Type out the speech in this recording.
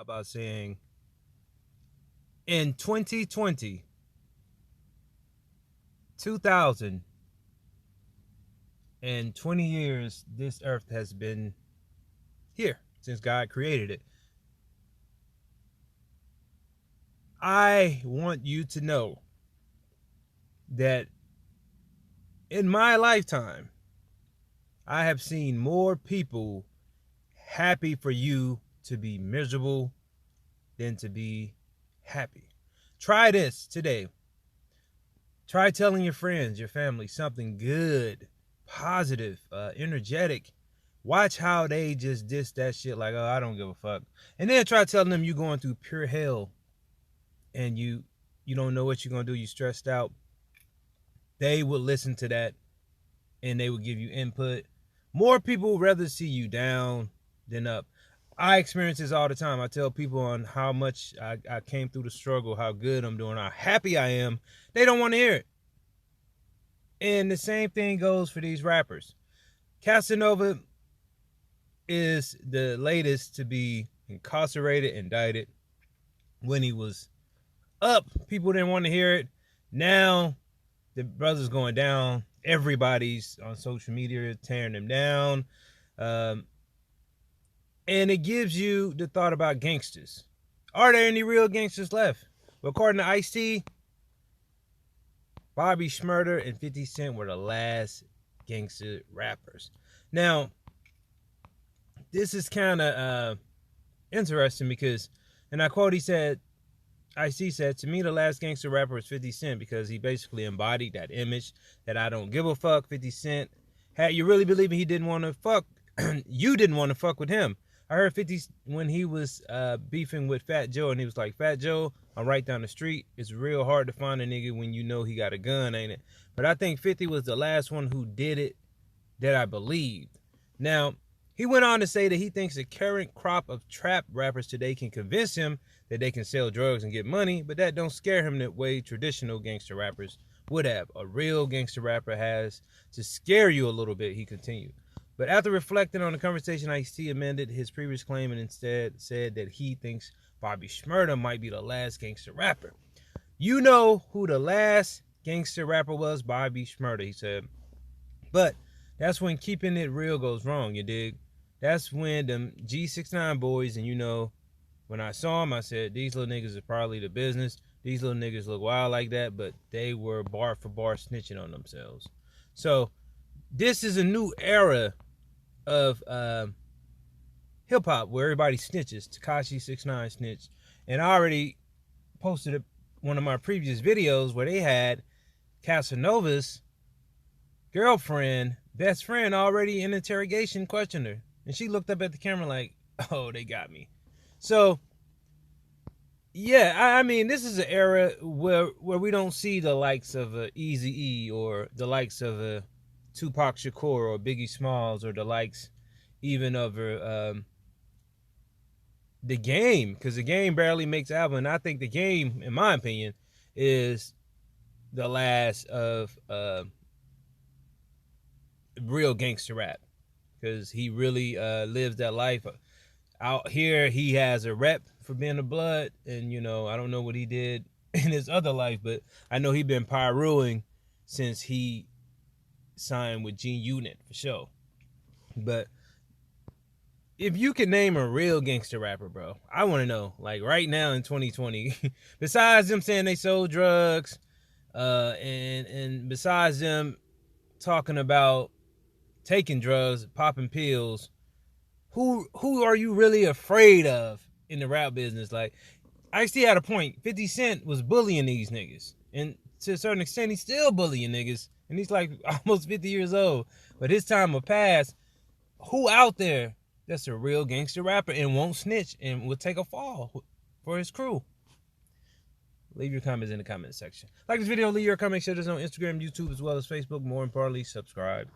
about saying in 2020, 2020 years, this earth has been here since God created it. I want you to know that in my lifetime, I have seen more people happy for you to be miserable than to be happy. Try this today. Try telling your friends, your family, something good, positive, energetic. Watch how they just diss that shit like, oh, I don't give a fuck. And then try telling them you're going through pure hell and you don't know what you're going to do. You're stressed out. They will listen to that and they will give you input. More people would rather see you down than up. I experience this all the time. I tell people on how much I came through the struggle, how good I'm doing, how happy I am. They don't want to hear it. And the same thing goes for these rappers. Casanova is the latest to be incarcerated, indicted. When he was up, people didn't want to hear it. Now, the brother's going down. Everybody's on social media tearing him down. And it gives you the thought about gangsters. Are there any real gangsters left? Well, according to Ice-T, Bobby Shmurda and 50 Cent were the last gangster rappers. Now, this is kind of interesting because, and I quote, he said, Ice-T said, to me, the last gangster rapper is 50 Cent because he basically embodied that image that I don't give a fuck. 50 Cent, had you really believing he didn't want to fuck, you didn't want to fuck with him. I heard 50 when he was beefing with Fat Joe, and he was like, Fat Joe, I'm right down the street. It's real hard to find a nigga when you know he got a gun, ain't it? But I think 50 was the last one who did it that I believed. Now, he went on to say that he thinks the current crop of trap rappers today can convince him that they can sell drugs and get money, but that don't scare him the way traditional gangster rappers would have. A real gangster rapper has to scare you a little bit, he continued. But after reflecting on the conversation, Ice-T amended his previous claim and instead said that he thinks Bobby Shmurda might be the last gangster rapper. You know who the last gangster rapper was? Bobby Shmurda, he said. But that's when keeping it real goes wrong, you dig? That's when them G69 boys, and you know, when I saw them, I said, these little niggas are probably the business. These little niggas look wild like that, but they were bar for bar snitching on themselves. So this is a new era of hip-hop where everybody snitches. Tekashi 6ix9ine snitched. And I already posted one of my previous videos where they had Casanova's girlfriend, best friend, already in interrogation questioned her. And she looked up at the camera like, oh, they got me. So, yeah, I mean, this is an era where we don't see the likes of Eazy-E or the likes of Tupac Shakur or Biggie Smalls or the likes even of the Game, because the Game barely makes album. And I think the Game, in my opinion, is the last of real gangster rap, because he really lives that life. Out here, he has a rep for being a blood, and you know, I don't know what he did in his other life, but I know he been pyroing since he signed with G Unit for sure. But if you could name a real gangster rapper, bro, I want to know, like right now in 2020, besides them saying they sold drugs, and besides them talking about taking drugs, popping pills, who are you really afraid of in the rap business? Like, Ice-T had a point. 50 Cent was bullying these niggas, and to a certain extent, he's still bullying niggas, and he's like almost 50 years old. But his time will pass. Who out there that's a real gangster rapper and won't snitch and will take a fall for his crew? Leave your comments in the comment section. Like this video, leave your comments, share this on Instagram, YouTube, as well as Facebook. More importantly, subscribe.